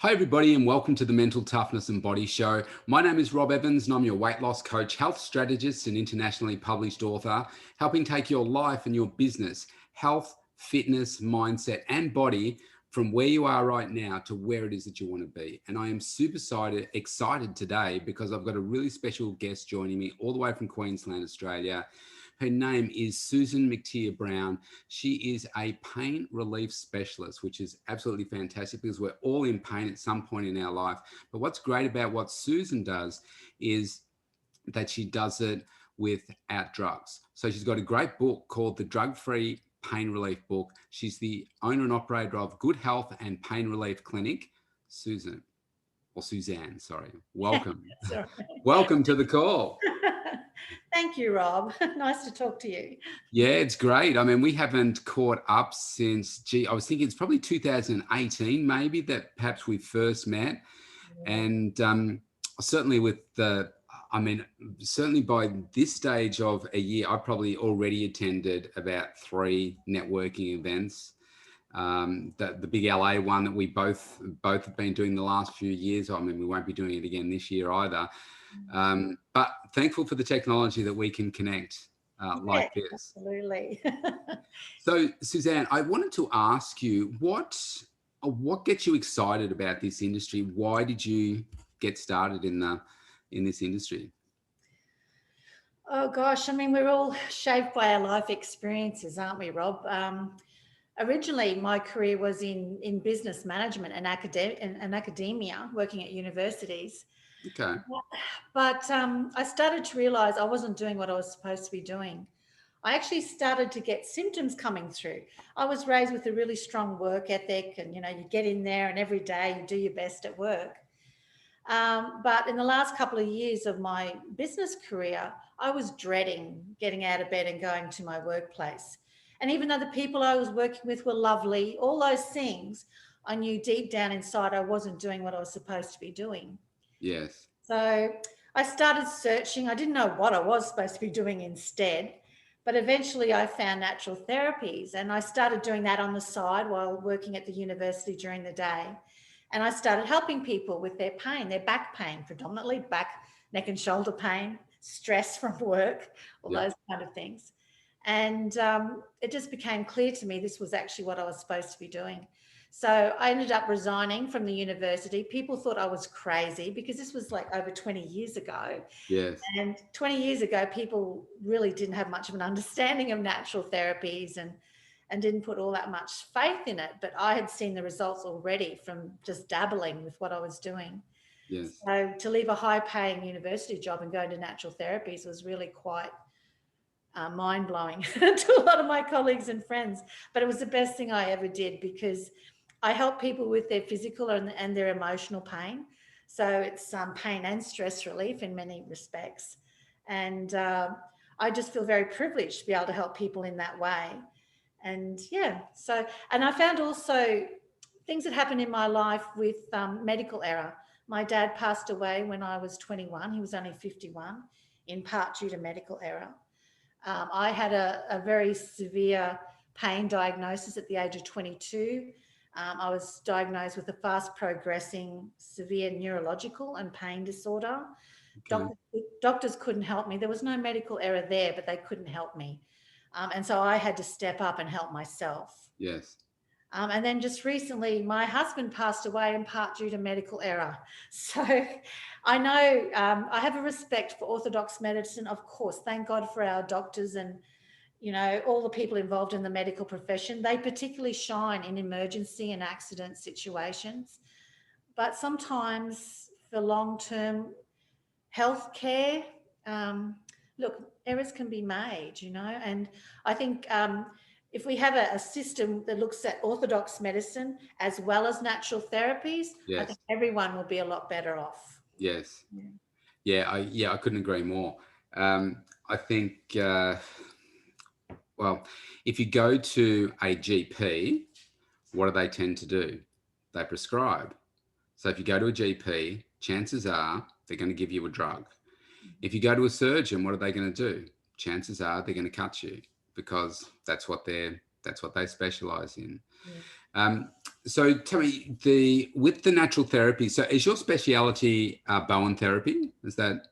Hi, everybody, and welcome to the Mental Toughness and Body Show. My name is Rob Evans, and I'm your weight loss coach, health strategist, and internationally published author, helping take your life and your business, health, fitness, mindset, and body from where you are right now to where it is that you want to be. And I am super excited today because I've got a really special guest joining me all the way from Queensland, Australia. Her name is Suzanne McTier-Browne. She is a pain relief specialist, which is absolutely fantastic because we're all in pain at some point in our life. But what's great about what Suzanne does is that she does it without drugs. So she's got a great book called The Drug-Free Pain Relief Book. She's the owner and operator of Good Health and Pain Relief Clinic. Suzanne, sorry. Welcome. Welcome to the call. Thank you, Rob. Nice to talk to you. Yeah, it's great. I mean, we haven't caught up since, I was thinking it's probably 2018, maybe, that perhaps we first met. Yeah. And certainly certainly by this stage of a year, I probably already attended about 3 networking events. The big LA one that we both have been doing the last few years. I mean, we won't be doing it again this year either. But thankful for the technology that we can connect like this. Absolutely. So, Suzanne, I wanted to ask you, what gets you excited about this industry? Why did you get started in this industry? Oh gosh, I mean, we're all shaped by our life experiences, aren't we, Rob? Originally, my career was in business management and academia, working at universities. Okay. But I started to realize I wasn't doing what I was supposed to be doing. I actually started to get symptoms coming through. I was raised with a really strong work ethic, and you get in there and every day you do your best at work. But in the last couple of years of my business career, I was dreading getting out of bed and going to my workplace. And even though the people I was working with were lovely, all those things, I knew deep down inside I wasn't doing what I was supposed to be doing. Yes. So I started searching. I didn't know what I was supposed to be doing instead, but eventually I found natural therapies, and I started doing that on the side while working at the university during the day. And I started helping people with their pain, their back pain, predominantly back, neck and shoulder pain, stress from work, all those kind of things. And it just became clear to me this was actually what I was supposed to be doing. So I ended up resigning from the university. People thought I was crazy because this was like over 20 years ago. Yes. And 20 years ago, people really didn't have much of an understanding of natural therapies and didn't put all that much faith in it. But I had seen the results already from just dabbling with what I was doing. Yes. So to leave a high-paying university job and go into natural therapies was really quite mind-blowing to a lot of my colleagues and friends. But it was the best thing I ever did because I help people with their physical and their emotional pain. So it's pain and stress relief in many respects. And I just feel very privileged to be able to help people in that way. And and I found also things that happened in my life with medical error. My dad passed away when I was 21. He was only 51, in part due to medical error. I had a very severe pain diagnosis at the age of 22. I was diagnosed with a fast progressing severe neurological and pain disorder. Okay. Doctors couldn't help me. There was no medical error there, but they couldn't help me. And so I had to step up and help myself. Yes. And then just recently, my husband passed away in part due to medical error. So I know I have a respect for orthodox medicine, of course. Thank God for our doctors and, all the people involved in the medical profession. They particularly shine in emergency and accident situations. But sometimes for long-term health care, look, errors can be made, and I think if we have a system that looks at orthodox medicine as well as natural therapies, yes, I think everyone will be a lot better off. Yes. I couldn't agree more. I think, if you go to a GP, what do they tend to do? They prescribe. So if you go to a GP, chances are they're going to give you a drug. If you go to a surgeon, what are they going to do? Chances are they're going to cut you because that's what they specialize in. Yeah. So tell me, with the natural therapy, so is your speciality Bowen therapy? Is that?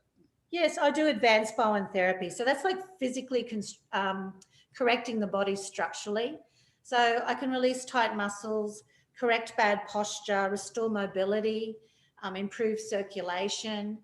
Yes, I do advanced Bowen therapy. So that's like physically correcting the body structurally. So I can release tight muscles, correct bad posture, restore mobility, improve circulation,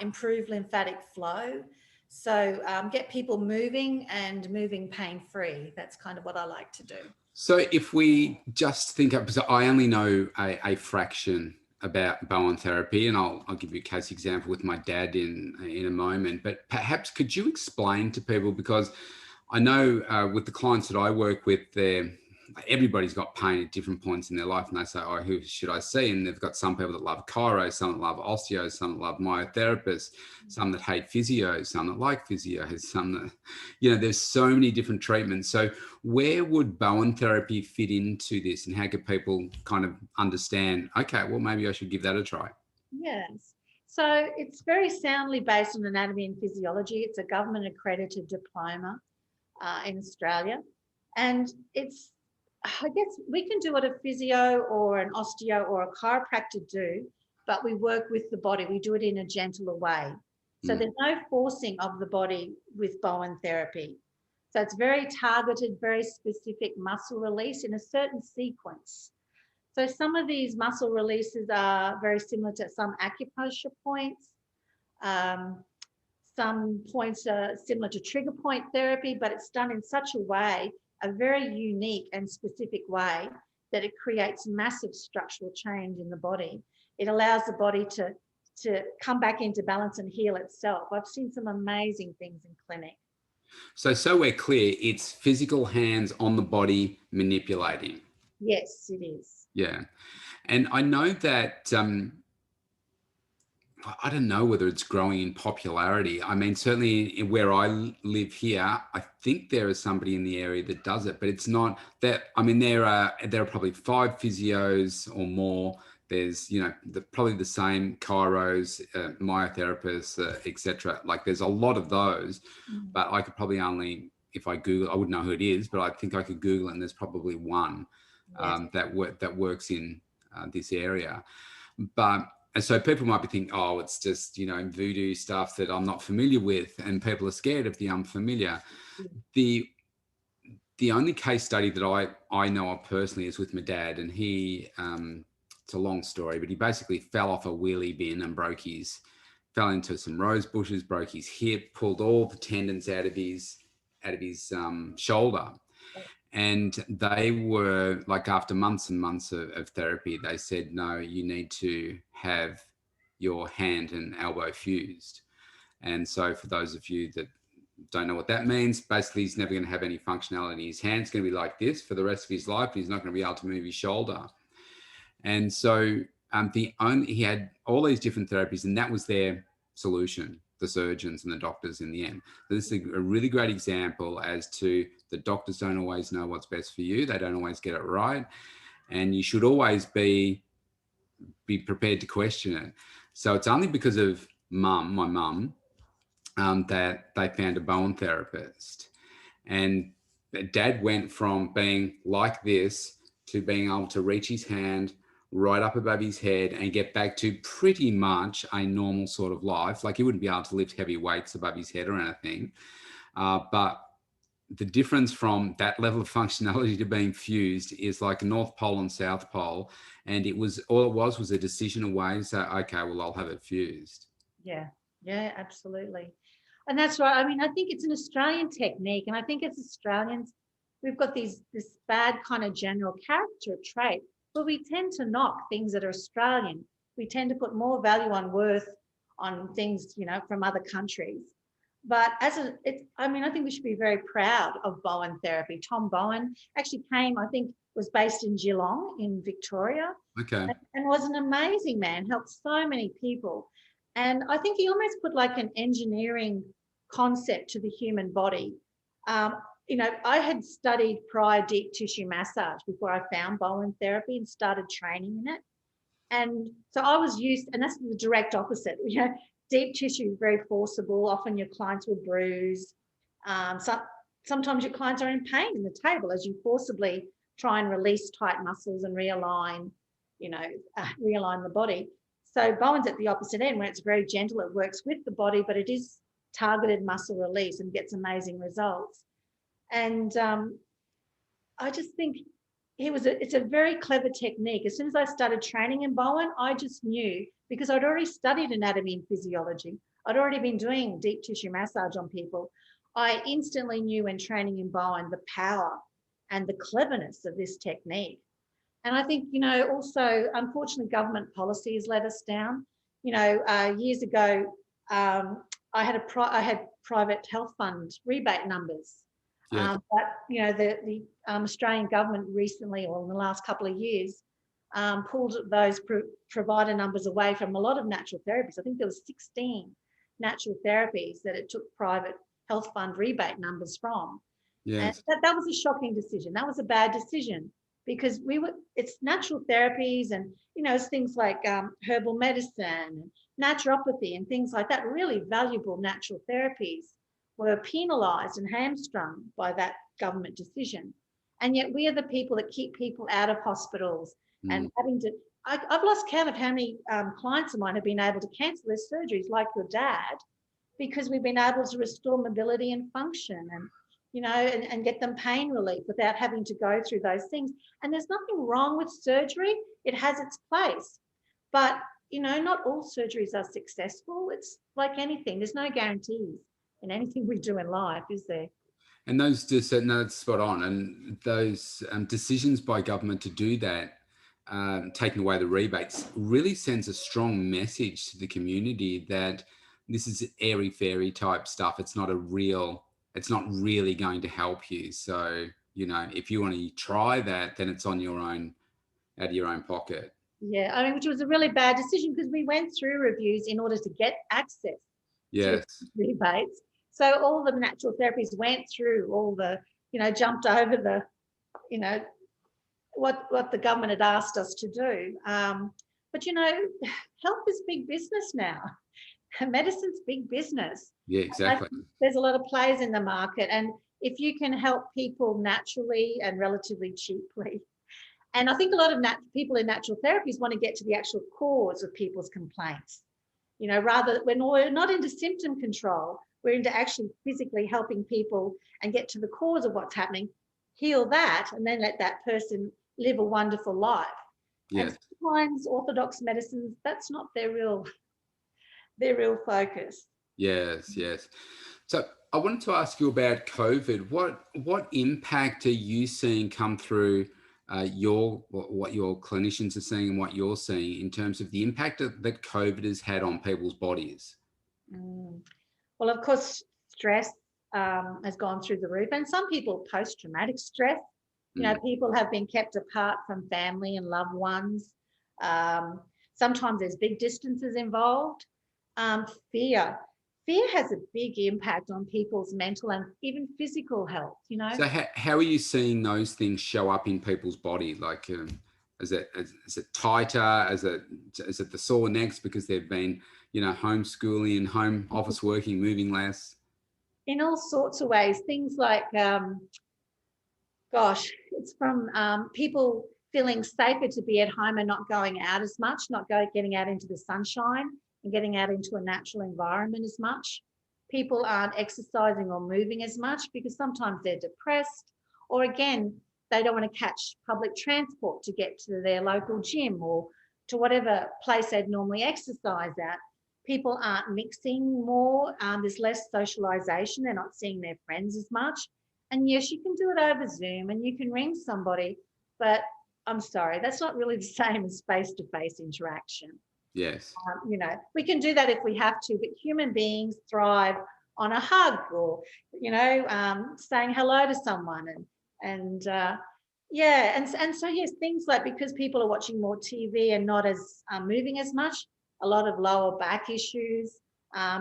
improve lymphatic flow. So get people moving and moving pain free. That's kind of what I like to do. So if we just think up, because I only know a fraction about Bowen therapy, and I'll give you a case example with my dad in a moment, but perhaps could you explain to people, because I know with the clients that I work with, everybody's got pain at different points in their life, and they say, oh, who should I see? And they've got some people that love chiro, some that love osteo, some that love myotherapists, some that hate physio, some that like physio, some that, there's so many different treatments. So where would Bowen therapy fit into this, and how could people kind of understand, okay, well, maybe I should give that a try? Yes. So it's very soundly based on anatomy and physiology. It's a government accredited diploma in Australia. And I guess we can do what a physio or an osteo or a chiropractor do, but we work with the body. We do it in a gentler way. So there's no forcing of the body with Bowen therapy. So it's very targeted, very specific muscle release in a certain sequence. So some of these muscle releases are very similar to some acupuncture points. Some points are similar to trigger point therapy, but it's done in such a way, a very unique and specific way, that it creates massive structural change in the body. It allows the body to come back into balance and heal itself. I've seen some amazing things in clinic. So we're clear, it's physical hands on the body manipulating. Yes, it is. Yeah. And I know that, I don't know whether it's growing in popularity. I mean, certainly where I live here, I think there is somebody in the area that does it, but it's not that. I mean, there are probably 5 physios or more. There's, probably the same chiros, myotherapists, etc. Like there's a lot of those, but I could probably only, if I Google, I wouldn't know who it is, but I think I could Google it, and there's probably one that works in this area. But and so people might be thinking, oh, it's just, voodoo stuff that I'm not familiar with, and people are scared of the unfamiliar. The only case study that I know of personally is with my dad, and he, it's a long story, but he basically fell off a wheelie bin and fell into some rose bushes, broke his hip, pulled all the tendons out of his shoulder. And they were like, after months and months of therapy, they said, no, you need to have your hand and elbow fused. And so for those of you that don't know what that means, basically he's never going to have any functionality. His hand's going to be like this for the rest of his life. He's not going to be able to move his shoulder. And so he had all these different therapies, and that was their solution, the surgeons and the doctors in the end. This is a really great example as to the doctors don't always know what's best for you. They don't always get it right. And you should always be prepared to question it. So it's only because of my mum, that they found a Bowen therapist. And Dad went from being like this to being able to reach his hand right up above his head and get back to pretty much a normal sort of life. Like he wouldn't be able to lift heavy weights above his head or anything. But the difference from that level of functionality to being fused is like North Pole and South Pole. And all it was a decision away. So, okay, well, I'll have it fused. Yeah, absolutely. And that's right. I mean, I think it's an Australian technique. And I think as Australians, we've got this bad kind of general character trait, but we tend to knock things that are Australian. We tend to put more value on worth on things, from other countries. But I think we should be very proud of Bowen therapy. Tom Bowen actually was based in Geelong in Victoria. Okay. And was an amazing man, helped so many people. And I think he almost put like an engineering concept to the human body. I had studied prior deep tissue massage before I found Bowen therapy and started training in it. And so I was used, and that's the direct opposite. Deep tissue is very forcible. Often your clients will bruise. Sometimes your clients are in pain in the table as you forcibly try and release tight muscles and realign, realign the body. So Bowen's at the opposite end, where it's very gentle. It works with the body, but it is targeted muscle release and gets amazing results. And I just think it's a very clever technique. As soon as I started training in Bowen, I just knew, because I'd already studied anatomy and physiology. I'd already been doing deep tissue massage on people. I instantly knew when training in Bowen the power and the cleverness of this technique. And I think, also, unfortunately, government policy has let us down. Years ago, I had private health fund rebate numbers. Yes. But, the Australian government recently, or in the last couple of years, pulled those provider numbers away from a lot of natural therapies. I think there was 16 natural therapies that it took private health fund rebate numbers from. Yes. And that was a shocking decision. That was a bad decision, because it's natural therapies and, it's things like herbal medicine, naturopathy and things like that, really valuable natural therapies, were penalised and hamstrung by that government decision. And yet we are the people that keep people out of hospitals and having to, I've lost count of how many clients of mine have been able to cancel their surgeries, like your dad, because we've been able to restore mobility and function and, and get them pain relief without having to go through those things. And there's nothing wrong with surgery. It has its place. But, not all surgeries are successful. It's like anything. There's no guarantees in anything we do in life, is there? And those no, that's spot on. And those decisions by government to do that, taking away the rebates, really sends a strong message to the community that this is airy-fairy type stuff. It's not really going to help you. So, if you want to try that, then it's on your own, out of your own pocket. Yeah, which was a really bad decision, because we went through reviews in order to get access to rebates. So all the natural therapies went through all the, jumped over the, what the government had asked us to do. But, health is big business now. Medicine's big business. Yeah, exactly. There's a lot of players in the market. And if you can help people naturally and relatively cheaply, and I think a lot of people in natural therapies want to get to the actual cause of people's complaints. Rather, when we're not into symptom control, we're into actually physically helping people and get to the cause of what's happening, heal that, and then let that person live a wonderful life. Yes. And sometimes orthodox medicines, that's not their real focus. Yes. So I wanted to ask you about COVID. What impact are you seeing come through what your clinicians are seeing and what you're seeing in terms of the impact that COVID has had on people's bodies? Well, of course, stress has gone through the roof, and some people post-traumatic stress. People have been kept apart from family and loved ones. Sometimes there's big distances involved. Fear has a big impact on people's mental and even physical health. So how are you seeing those things show up in people's body? Like, is it tighter? Is it the sore necks because they've been, homeschooling, home office working, moving less? In all sorts of ways. Things like, it's from people feeling safer to be at home and not going out as much, getting out into the sunshine and getting out into a natural environment as much. People aren't exercising or moving as much because sometimes they're depressed, or again, they don't want to catch public transport to get to their local gym or to whatever place they'd normally exercise at. People aren't mixing more. There's less socialization. They're not seeing their friends as much. And yes, you can do it over Zoom and you can ring somebody, but I'm sorry, that's not really the same as face-to-face interaction. Yes. We can do that if we have to, but human beings thrive on a hug or, saying hello to someone and so yes, things like, because people are watching more TV and not as moving as much, a lot of lower back issues,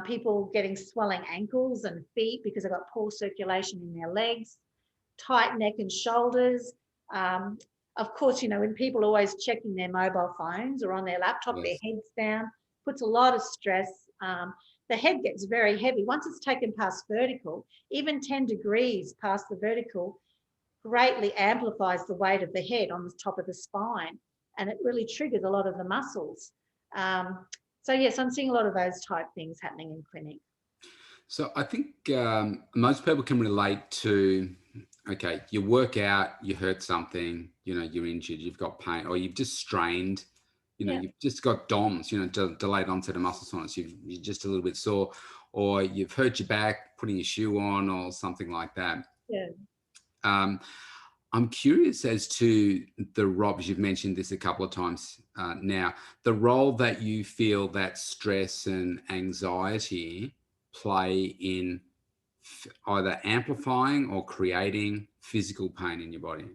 people getting swelling ankles and feet because they've got poor circulation in their legs, tight neck and shoulders. Of course, when people are always checking their mobile phones or on their laptop, yes, their head's down, puts a lot of stress. The head gets very heavy. Once it's taken past vertical, even 10 degrees past the vertical, greatly amplifies the weight of the head on the top of the spine, and it really triggers a lot of the muscles. So yes, I'm seeing a lot of those type things happening in clinic. So I think most people can relate to, okay, you work out, you hurt something, you're injured, you've got pain, or you've just strained, Yeah, you've just got DOMS, delayed onset of muscle soreness, you're just a little bit sore, or you've hurt your back putting your shoe on or something like that. yeah. Um, I'm curious as to the Robs, you've mentioned this a couple of times now, the role that you feel that stress and anxiety play in either amplifying or creating physical pain in your body.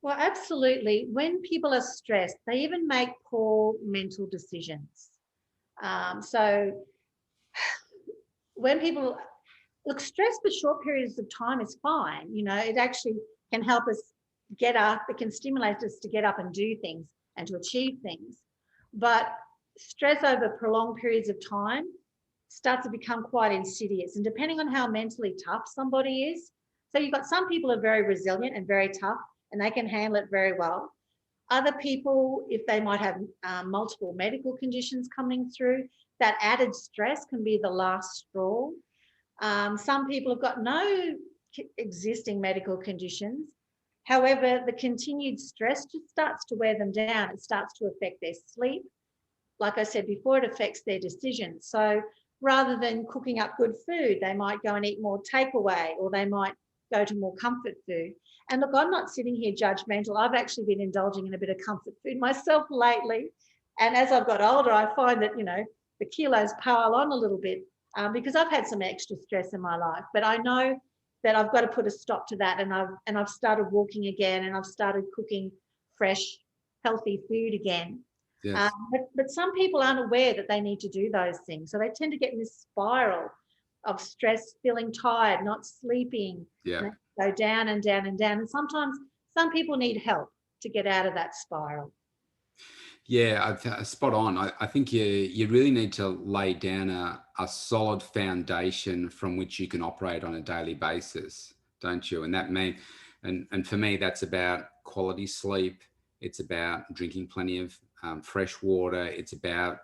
Well, absolutely. When people are stressed, they even make poor mental decisions. So when people look, stress for short periods of time is fine. It actually can help us get up. It can stimulate us to get up and do things and to achieve things. But stress over prolonged periods of time starts to become quite insidious. And depending on how mentally tough somebody is, so you've got some people are very resilient and very tough, and they can handle it very well. Other people, if they might have multiple medical conditions coming through, that added stress can be the last straw. Some people have got no existing medical conditions. However, the continued stress just starts to wear them down. It starts to affect their sleep. Like I said before, it affects their decisions. So rather than cooking up good food, they might go and eat more takeaway, or they might go to more comfort food. And look, I'm not sitting here judgmental. I've actually been indulging in a bit of comfort food myself lately. And as I've got older, I find that, the kilos pile on a little bit because I've had some extra stress in my life. But I know that I've got to put a stop to that. And I've started walking again, and I've started cooking fresh, healthy food again. Yes. But some people aren't aware that they need to do those things. So they tend to get in this spiral of stress, feeling tired, not sleeping, Yeah. go down and down and down. And sometimes some people need help to get out of that spiral. Yeah, spot on. I think you really need to lay down a solid foundation from which you can operate on a daily basis, don't you? And that means, and for me, that's about quality sleep. It's about drinking plenty of fresh water. It's about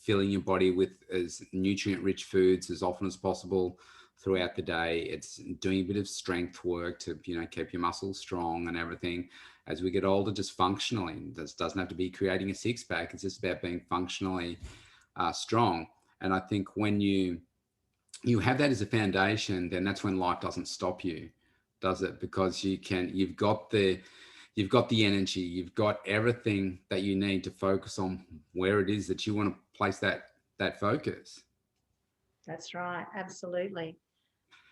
filling your body with as nutrient-rich foods as often as possible throughout the day. It's doing a bit of strength work to keep your muscles strong and everything. As we get older, just functionally, this doesn't have to be creating a six-pack. It's just about being functionally strong. And I think when you have that as a foundation, then that's when life doesn't stop you, does it? Because you've got the energy, you've got everything that you need to focus on where it is that you want to place that focus. That's right. Absolutely.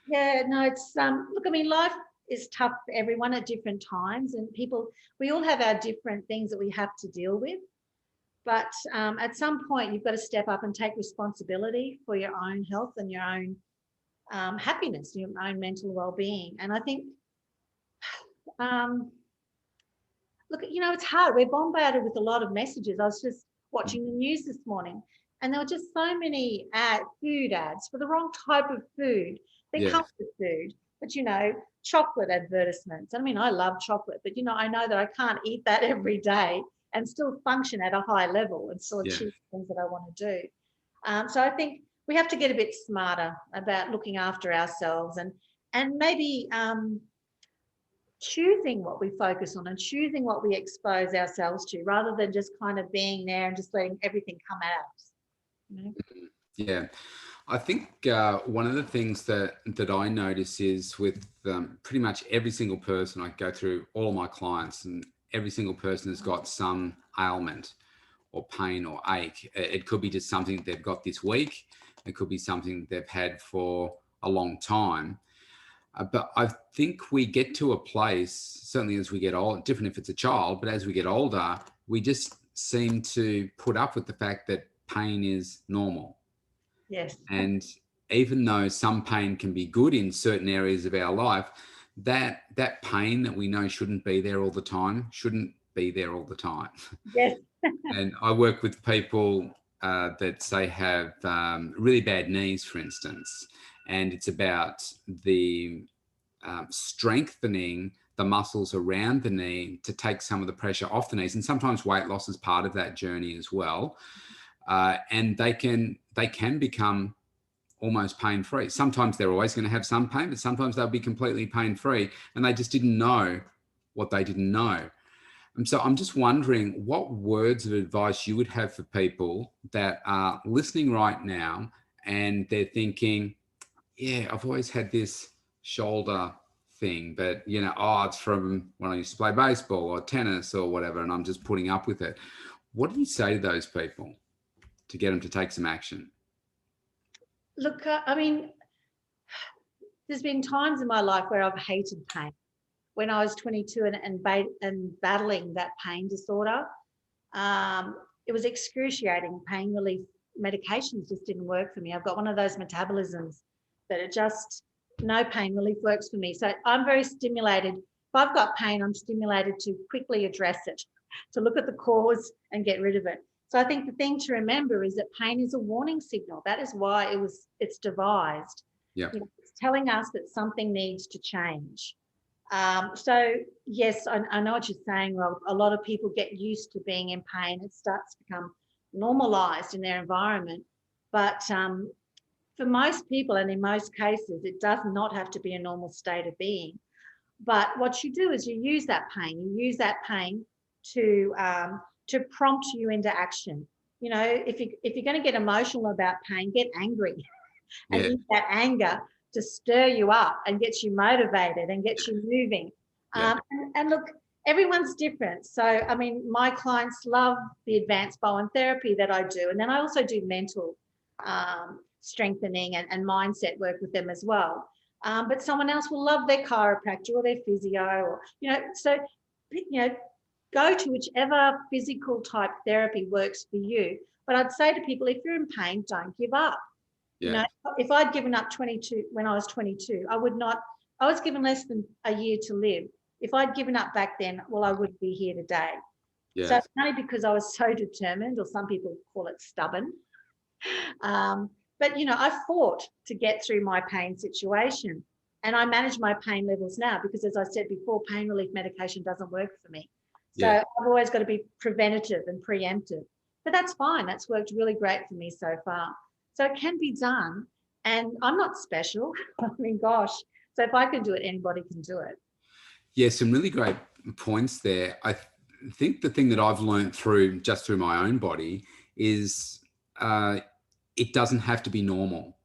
Yeah, no, it's look, I mean, life is tough for everyone at different times, and we all have our different things that we have to deal with. But at some point, you've got to step up and take responsibility for your own health and your own happiness, your own mental well-being. And I think, look, it's hard. We're bombarded with a lot of messages. I was just watching the news this morning, and there were just so many food ads for the wrong type of food. They're Yeah. comfort food, but chocolate advertisements. I mean, I love chocolate, but I know that I can't eat that every day and still function at a high level and still achieve things that I want to do. So I think we have to get a bit smarter about looking after ourselves and maybe choosing what we focus on and choosing what we expose ourselves to, rather than just kind of being there and just letting everything come at us. Yeah. I think one of the things that I notice is with pretty much every single person, I go through all of my clients, and every single person has got some ailment or pain or ache. It could be just something they've got this week. It could be something they've had for a long time. But I think we get to a place, certainly as we get old, different if it's a child, but as we get older, we just seem to put up with the fact that pain is normal. Yes. And even though some pain can be good in certain areas of our life, that pain that we know shouldn't be there all the time shouldn't be there all the time. Yes. And I work with people that say have really bad knees, for instance, and it's about the strengthening the muscles around the knee to take some of the pressure off the knees. And sometimes weight loss is part of that journey as well. And they can become almost pain-free. Sometimes they're always going to have some pain, but sometimes they'll be completely pain-free, and they just didn't know what they didn't know. And so I'm just wondering what words of advice you would have for people that are listening right now and they're thinking, yeah, I've always had this shoulder thing, but it's from when I used to play baseball or tennis or whatever, and I'm just putting up with it. What do you say to those people to get them to take some action? Look, I mean, there's been times in my life where I've hated pain. When I was 22 and battling that pain disorder, it was excruciating. Pain relief medications just didn't work for me. I've got one of those metabolisms that no pain relief works for me. So I'm very stimulated. If I've got pain, I'm stimulated to quickly address it, to look at the cause and get rid of it. So I think the thing to remember is that pain is a warning signal. That is why it's devised. Yeah. It's telling us that something needs to change. So yes, I know what you're saying, Rob. A lot of people get used to being in pain. It starts to become normalized in their environment. But for most people, and in most cases, it does not have to be a normal state of being. But what you do is you use that pain. You use that pain to prompt you into action. If you're going to get emotional about pain, get angry and use that anger to stir you up and get you motivated and get you moving. Yeah. And look, everyone's different. So, I mean, my clients love the advanced Bowen therapy that I do. And then I also do mental strengthening and mindset work with them as well. But someone else will love their chiropractor or their physio, or, so, go to whichever physical type therapy works for you. But I'd say to people, if you're in pain, don't give up. Yeah. If I'd given up when I was 22, I was given less than a year to live. If I'd given up back then, well, I wouldn't be here today. Yes. So it's only because I was so determined, or some people call it stubborn. But, I fought to get through my pain situation, and I manage my pain levels now because, as I said before, pain relief medication doesn't work for me. So I've always got to be preventative and preemptive. But that's fine. That's worked really great for me so far. So it can be done. And I'm not special. I mean, gosh. So if I can do it, anybody can do it. Yeah, some really great points there. I think the thing that I've learned through my own body is it doesn't have to be normal.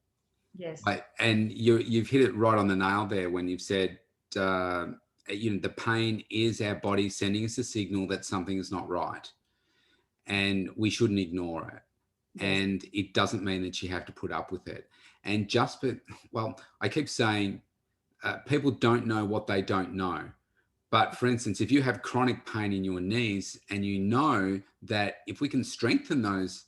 Yes. And you've hit it right on the nail there when you've said, the pain is our body sending us a signal that something is not right, and we shouldn't ignore it. Yes. And it doesn't mean that you have to put up with it. And I keep saying people don't know what they don't know. But for instance, if you have chronic pain in your knees and you know that if we can strengthen those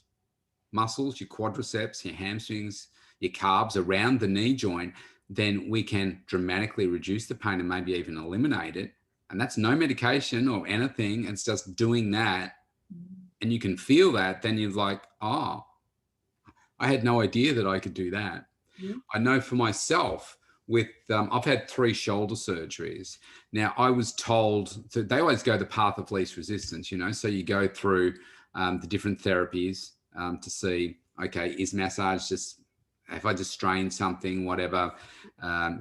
muscles, your quadriceps, your hamstrings, your calves around the knee joint, then we can dramatically reduce the pain and maybe even eliminate it. And that's no medication or anything. It's just doing that. And you can feel that. Then you're like, oh, I had no idea that I could do that. Yeah. I know for myself I've had 3 shoulder surgeries. Now I was told that they always go the path of least resistance, so you go through the different therapies to see, okay, is massage just, if I just strain something, whatever,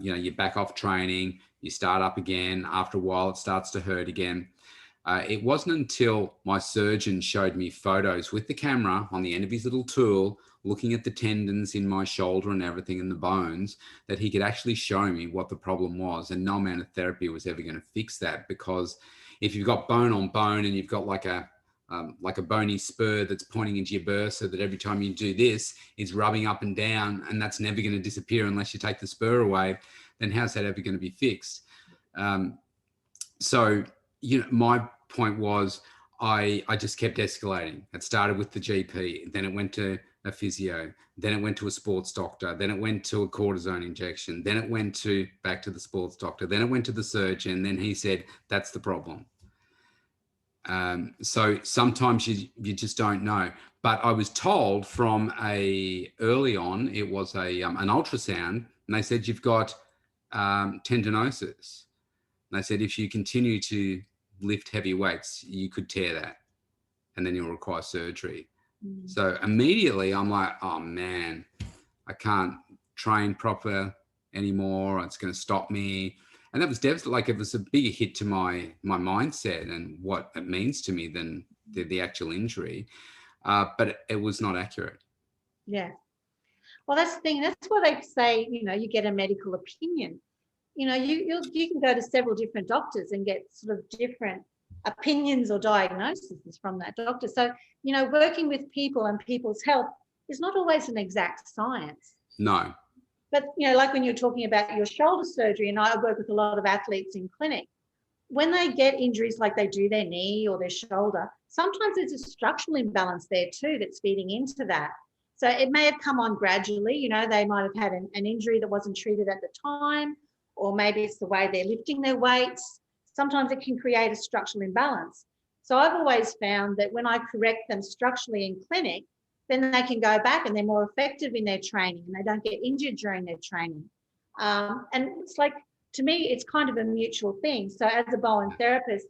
you back off training, you start up again. After a while, it starts to hurt again. It wasn't until my surgeon showed me photos with the camera on the end of his little tool, looking at the tendons in my shoulder and everything and the bones, that he could actually show me what the problem was. And no amount of therapy was ever going to fix that, because if you've got bone on bone and you've got like a bony spur that's pointing into your bursa, that every time you do this, it's rubbing up and down, and that's never going to disappear unless you take the spur away, then how's that ever going to be fixed? So, my point was I just kept escalating. It started with the GP, then it went to a physio, then it went to a sports doctor, then it went to a cortisone injection, then it went back to the sports doctor, then it went to the surgeon, then he said, that's the problem. So sometimes you just don't know. But I was told early on, it was an ultrasound, and they said, you've got tendinosis. And they said, if you continue to lift heavy weights, you could tear that and then you'll require surgery. Mm. So immediately I'm like, oh man, I can't train proper anymore. It's going to stop me. And that was devastating. Like, it was a bigger hit to my mindset and what it means to me than the actual injury. But it was not accurate. Yeah. Well, that's the thing. That's why they say, you get a medical opinion. You can go to several different doctors and get sort of different opinions or diagnoses from that doctor. So, working with people and people's health is not always an exact science. No. But, like when you're talking about your shoulder surgery, and I work with a lot of athletes in clinic, when they get injuries like they do their knee or their shoulder, sometimes there's a structural imbalance there too that's feeding into that. So it may have come on gradually. They might have had an injury that wasn't treated at the time, or maybe it's the way they're lifting their weights. Sometimes it can create a structural imbalance. So I've always found that when I correct them structurally in clinic, then they can go back and they're more effective in their training and they don't get injured during their training. And it's like, to me, it's kind of a mutual thing. So as a Bowen therapist,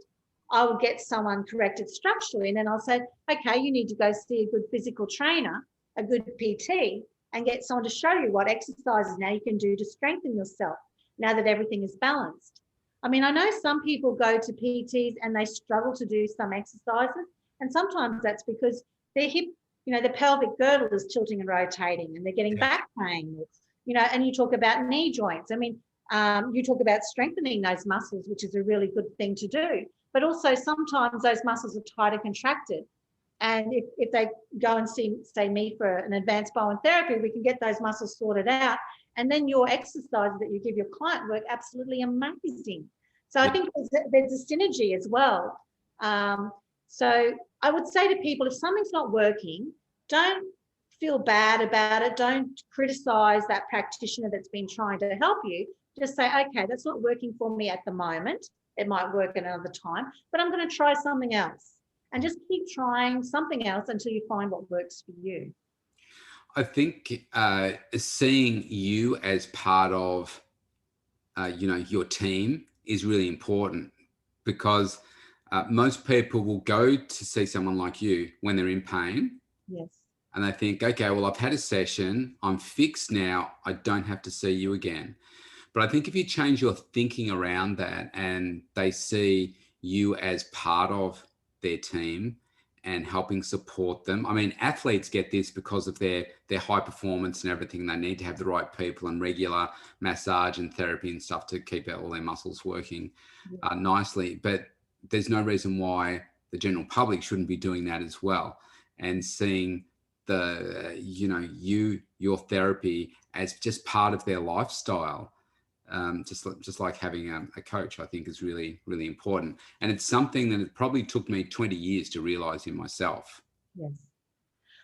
I will get someone corrected structurally, and then I'll say, okay, you need to go see a good physical trainer, a good PT, and get someone to show you what exercises now you can do to strengthen yourself now that everything is balanced. I mean, I know some people go to PTs and they struggle to do some exercises, and sometimes that's because their hip, the pelvic girdle is tilting and rotating and they're getting back pain, and you talk about knee joints. I mean, you talk about strengthening those muscles, which is a really good thing to do. But also sometimes those muscles are tight or contracted. And if they go and see, say, me for an advanced Bowen therapy, we can get those muscles sorted out. And then your exercise that you give your client work absolutely amazing. So I think there's a synergy as well. So I would say to people, if something's not working, don't feel bad about it. Don't criticize that practitioner that's been trying to help you. Just say, okay, that's not working for me at the moment. It might work another time, but I'm going to try something else. And just keep trying something else until you find what works for you. I think seeing you as part of, your team is really important, because most people will go to see someone like you when they're in pain. Yes. And they think, okay, well, I've had a session, I'm fixed now, I don't have to see you again. But I think if you change your thinking around that and they see you as part of their team and helping support them. I mean, athletes get this because of their high performance and everything. They need to have the right people and regular massage and therapy and stuff to keep all their muscles working nicely. But there's no reason why the general public shouldn't be doing that as well, and seeing your therapy as just part of their lifestyle. Just like having a coach, I think is really, really important. And it's something that it probably took me 20 years to realize in myself. Yes.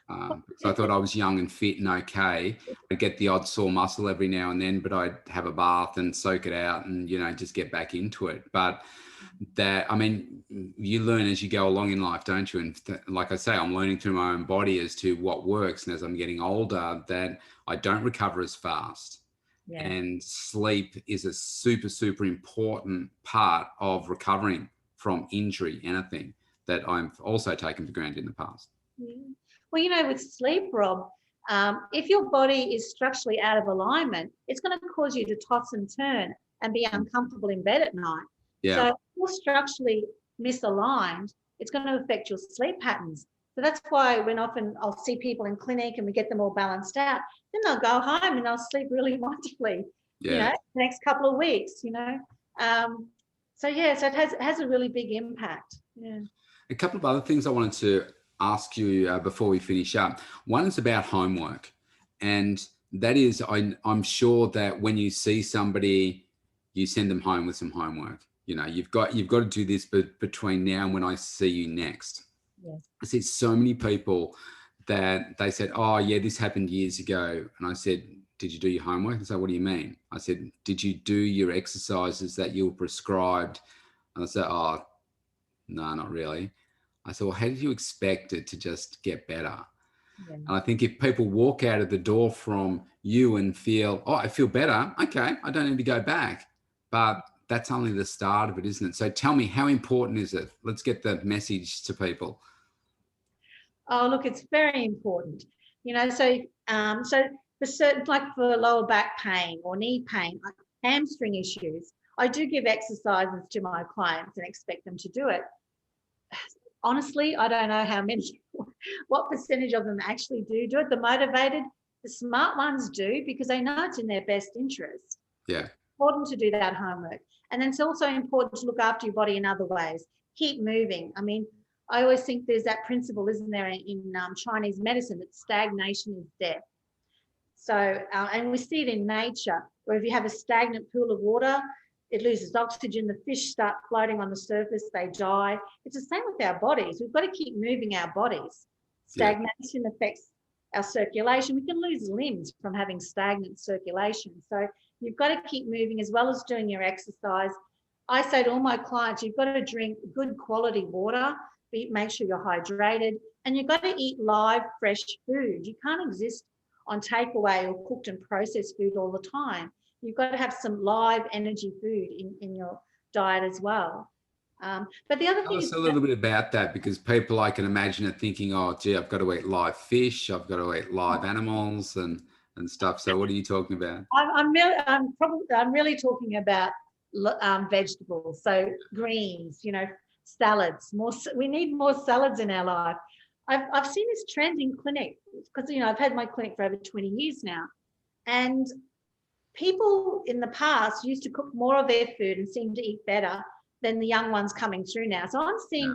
So I thought I was young and fit and okay. I'd get the odd sore muscle every now and then, but I'd have a bath and soak it out and, just get back into it. But you learn as you go along in life, don't you? And like I say, I'm learning through my own body as to what works. And as I'm getting older, that I don't recover as fast. Yeah. And sleep is a super, super important part of recovering from injury, anything that I've also taken for granted in the past. Yeah. Well, with sleep, Rob, if your body is structurally out of alignment, it's going to cause you to toss and turn and be uncomfortable in bed at night. Yeah. So if you're structurally misaligned, it's going to affect your sleep patterns. So that's why when often I'll see people in clinic and we get them all balanced out, then they'll go home and they'll sleep really wonderfully, the next couple of weeks, So it has a really big impact. Yeah. A couple of other things I wanted to ask you before we finish up. One is about homework. And that is, I'm sure that when you see somebody, you send them home with some homework. You've got to do this between now and when I see you next. Yes. I see so many people that they said, oh yeah, this happened years ago. And I said, did you do your homework? And so, what do you mean? I said, did you do your exercises that you were prescribed? And I said, oh, no, not really. I said, well, how did you expect it to just get better? Yeah. And I think if people walk out of the door from you and feel, oh, I feel better, okay, I don't need to go back. But that's only the start of it, isn't it? So tell me, how important is it? Let's get the message to people. Oh, look, it's very important. So for certain, like for lower back pain or knee pain, like hamstring issues, I do give exercises to my clients and expect them to do it. Honestly, I don't know how many, what percentage of them actually do it. The motivated, the smart ones do, because they know it's in their best interest. Yeah. Important to do that homework. And then it's also important to look after your body in other ways. Keep moving. I mean, I always think there's that principle, isn't there, in Chinese medicine, that stagnation is death. So, and we see it in nature, where if you have a stagnant pool of water, it loses oxygen, the fish start floating on the surface, they die. It's the same with our bodies. We've got to keep moving our bodies. Stagnation affects our circulation. We can lose limbs from having stagnant circulation. So you've got to keep moving as well as doing your exercise. I say to all my clients, you've got to drink good quality water, make sure you're hydrated, and you've got to eat live, fresh food. You can't exist on takeaway or cooked and processed food all the time. You've got to have some live energy food in your diet as well. But the other Tell thing us is, a little bit about that, because people, I can imagine, are thinking, oh, gee, I've got to eat live fish, I've got to eat live animals and stuff. So what are you talking about? I'm really talking about vegetables, so greens, salads. We need more salads in our life. I've seen this trend in clinic because I've had my clinic for over 20 years now, and people in the past used to cook more of their food and seem to eat better than the young ones coming through now. So I'm seeing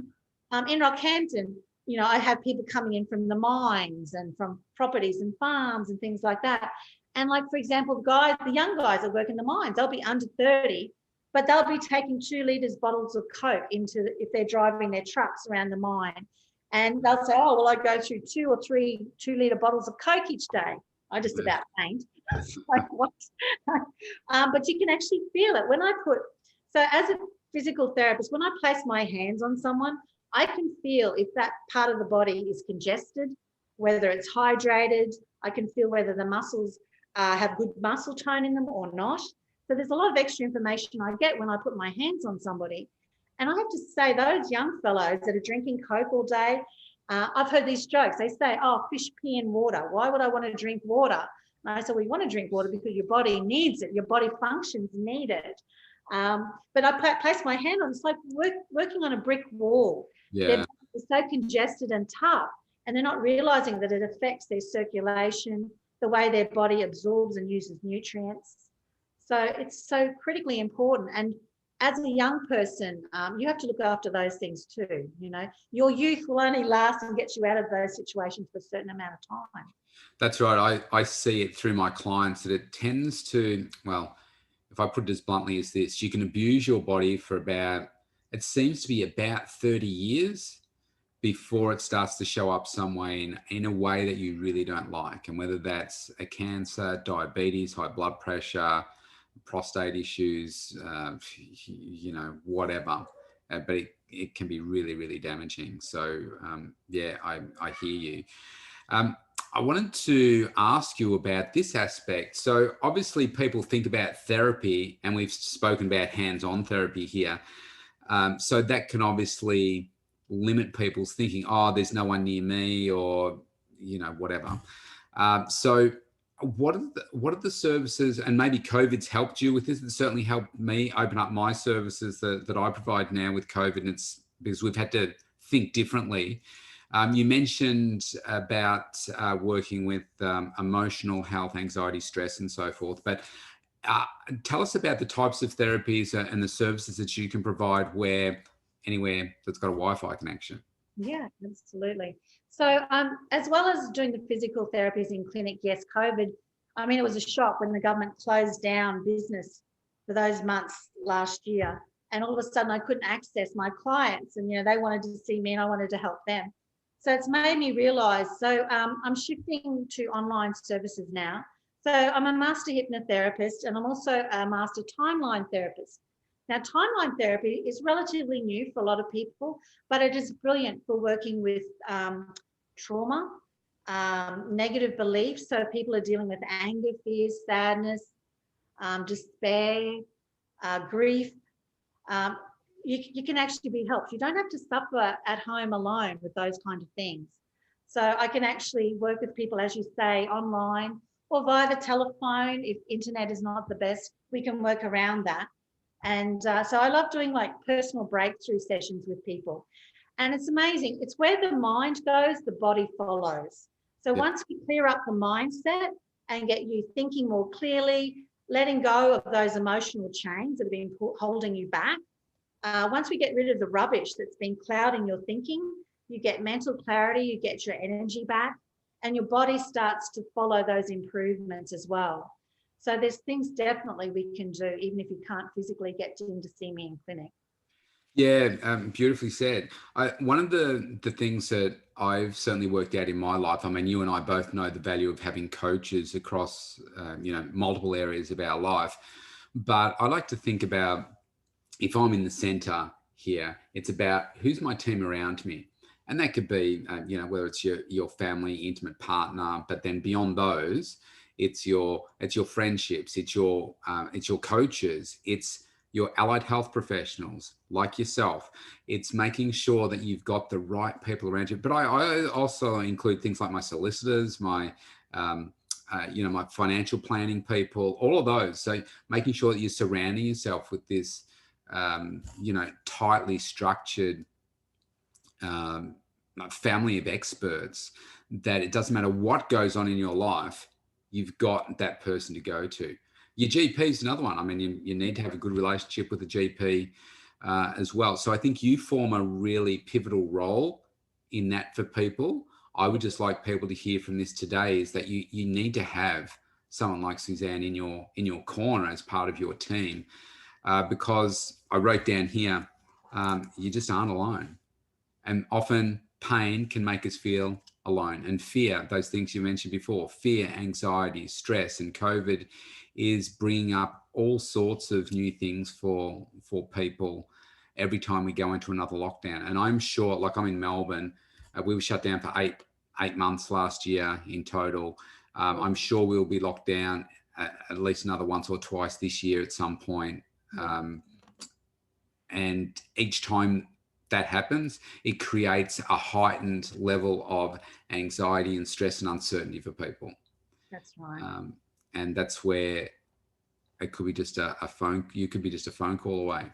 in Rockhampton, I have people coming in from the mines and from properties and farms and things like that. And like, for example, the young guys that work in the mines, they'll be under 30, but they'll be taking 2 litres bottles of Coke if they're driving their trucks around the mine. And they'll say, oh, well, I go through 2 or 3 2-litre bottles of Coke each day. I just about faint. Like what? But you can actually feel it so as a physical therapist, when I place my hands on someone, I can feel if that part of the body is congested, whether it's hydrated. I can feel whether the muscles have good muscle tone in them or not. So there's a lot of extra information I get when I put my hands on somebody. And I have to say, those young fellows that are drinking Coke all day, I've heard these jokes. They say, oh, fish pee in water. Why would I want to drink water? And I said, well, you want to drink water because your body needs it. Your body functions need it. But I place my hand on, it's like working on a brick wall. Yeah. They're so congested and tough, and they're not realizing that it affects their circulation, the way their body absorbs and uses nutrients. So it's so critically important. And as a young person, you have to look after those things too. Your youth will only last and get you out of those situations for a certain amount of time. That's right. I see it through my clients that it tends to, well, if I put it as bluntly as this, you can abuse your body for it seems to be about 30 years before it starts to show up some way in a way that you really don't like. And whether that's a cancer, diabetes, high blood pressure, prostate issues, whatever. But it can be really, really damaging. So, I hear you. I wanted to ask you about this aspect. So obviously people think about therapy, and we've spoken about hands-on therapy here. So that can obviously limit people's thinking, oh, there's no one near me, or, whatever. So what are the services, and maybe COVID's helped you with this? It certainly helped me open up my services that I provide now with COVID, and it's because we've had to think differently. You mentioned about working with emotional health, anxiety, stress, and so forth. But tell us about the types of therapies and the services that you can provide anywhere that's got a Wi-Fi connection. Yeah, absolutely. So as well as doing the physical therapies in clinic, yes, COVID, it was a shock when the government closed down business for those months last year. And all of a sudden I couldn't access my clients, and, they wanted to see me and I wanted to help them. So it's made me realise, I'm shifting to online services now. So I'm a master hypnotherapist, and I'm also a master timeline therapist. Now, timeline therapy is relatively new for a lot of people, but it is brilliant for working with trauma, negative beliefs. So people are dealing with anger, fear, sadness, despair, grief. Um, you can actually be helped. You don't have to suffer at home alone with those kind of things. So I can actually work with people, as you say, online or via the telephone. If internet is not the best, we can work around that. And so I love doing like personal breakthrough sessions with people. And it's amazing. It's where the mind goes, the body follows. So Yeah. once we clear up the mindset and get you thinking more clearly, letting go of those emotional chains that have been holding you back, once we get rid of the rubbish that's been clouding your thinking, you get mental clarity, you get your energy back, and your body starts to follow those improvements as well. So there's things definitely we can do, even if you can't physically get in to see me in clinic. Yeah, beautifully said. One of the things that I've certainly worked out in my life, I mean, you and I both know the value of having coaches across, multiple areas of our life. But I like to think about, if I'm in the center here, it's about who's my team around me. And that could be, whether it's your family, intimate partner, but then beyond those, it's your friendships, it's your coaches, it's your allied health professionals like yourself. It's making sure that you've got the right people around you. But I also include things like my solicitors, my my financial planning people, all of those. So making sure that you're surrounding yourself with this tightly structured family of experts, that it doesn't matter what goes on in your life, you've got that person to go to. Your GP is another one. I mean, you need to have a good relationship with the GP as well. So I think you form a really pivotal role in that for people. I would just like people to hear from this today is that you need to have someone like Suzanne in your corner as part of your team, because I wrote down here, you just aren't alone. And often pain can make us feel alone. And fear, those things you mentioned before, fear, anxiety, stress, and COVID is bringing up all sorts of new things for people every time we go into another lockdown. And I'm sure, like I'm in Melbourne, we were shut down for eight months last year in total. I'm sure we'll be locked down at least another once or twice this year at some point. And each time that happens, it creates a heightened level of anxiety and stress and uncertainty for people. That's right. And that's where it could be just you could be just a phone call away.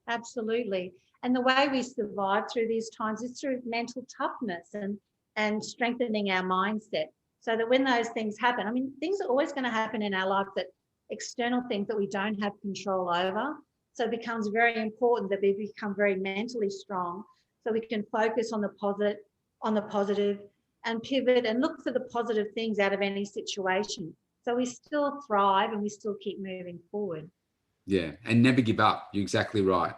Absolutely. And the way we survive through these times is through mental toughness and strengthening our mindset, so that when those things happen, I mean, things are always going to happen in our life, that external things that we don't have control over. So it becomes very important that we become very mentally strong, so we can focus on the positive and pivot and look for the positive things out of any situation. So we still thrive and we still keep moving forward. Yeah, and never give up. You're exactly right.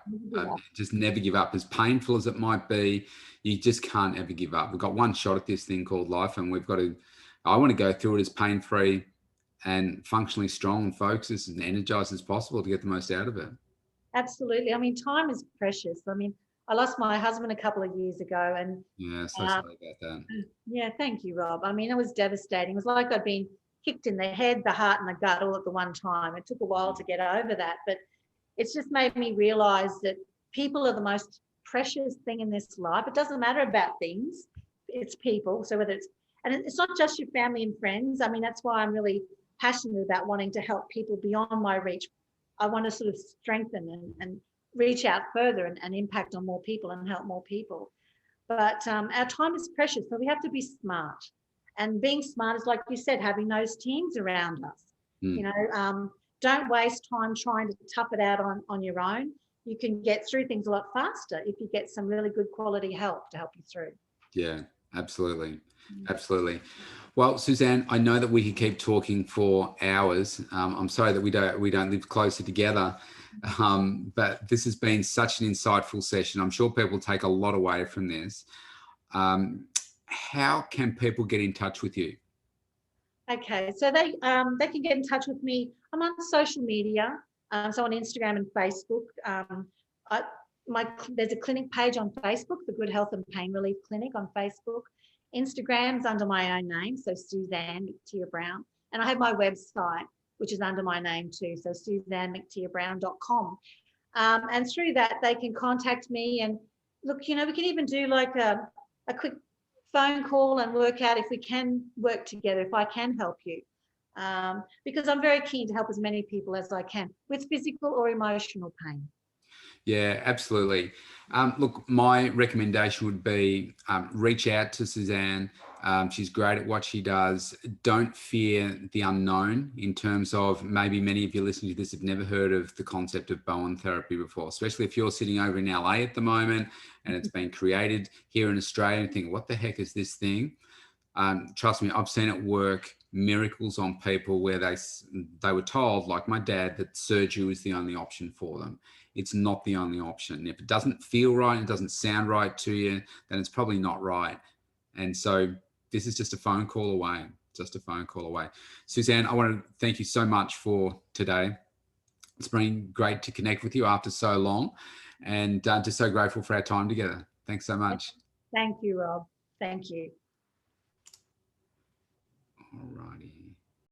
Just never give up. As painful as it might be, you just can't ever give up. We've got one shot at this thing called life, and I want to go through it as pain-free and functionally strong and focused and energized as possible to get the most out of it. Absolutely. I mean, time is precious. I mean, I lost my husband a couple of years ago, and yeah, so sorry about that. Yeah, thank you, Rob. I mean, it was devastating. It was like I'd been kicked in the head, the heart, and the gut all at the one time. It took a while to get over that, but it's just made me realize that people are the most precious thing in this life. It doesn't matter about things, it's people. So and it's not just your family and friends. I mean, that's why I'm really passionate about wanting to help people beyond my reach. I want to sort of strengthen and reach out further and impact on more people and help more people. But our time is precious, so we have to be smart. And being smart is, like you said, having those teams around us. Don't waste time trying to tough it out on your own. You can get through things a lot faster if you get some really good quality help to help you through. Yeah, absolutely. Absolutely. Well, Suzanne, I know that we could keep talking for hours. I'm sorry that we don't live closer together, but this has been such an insightful session. I'm sure people take a lot away from this. How can people get in touch with you? Okay, so they can get in touch with me. I'm on social media, so on Instagram and Facebook. There's a clinic page on Facebook, the Good Health and Pain Relief Clinic on Facebook. Instagram's under my own name, so Suzanne McTier-Browne. And I have my website, which is under my name too, so SuzanneMcTier-Browne.com. And through that, they can contact me. And look, we can even do like a quick phone call and work out if we can work together, if I can help you. Because I'm very keen to help as many people as I can with physical or emotional pain. Yeah, absolutely. Look, my recommendation would be reach out to Suzanne. She's great at what she does. Don't fear the unknown, in terms of maybe many of you listening to this have never heard of the concept of Bowen therapy before, especially if you're sitting over in LA at the moment and it's been created here in Australia and think, what the heck is this thing? Trust me, I've seen it work miracles on people where they were told, like my dad, that surgery was the only option for them. It's not the only option. If it doesn't feel right, it doesn't sound right to you, then it's probably not right. And so this is just a phone call away, just a phone call away. Suzanne, I want to thank you so much for today. It's been great to connect with you after so long, and just so grateful for our time together. Thanks so much. Thank you, Rob. Thank you. All righty.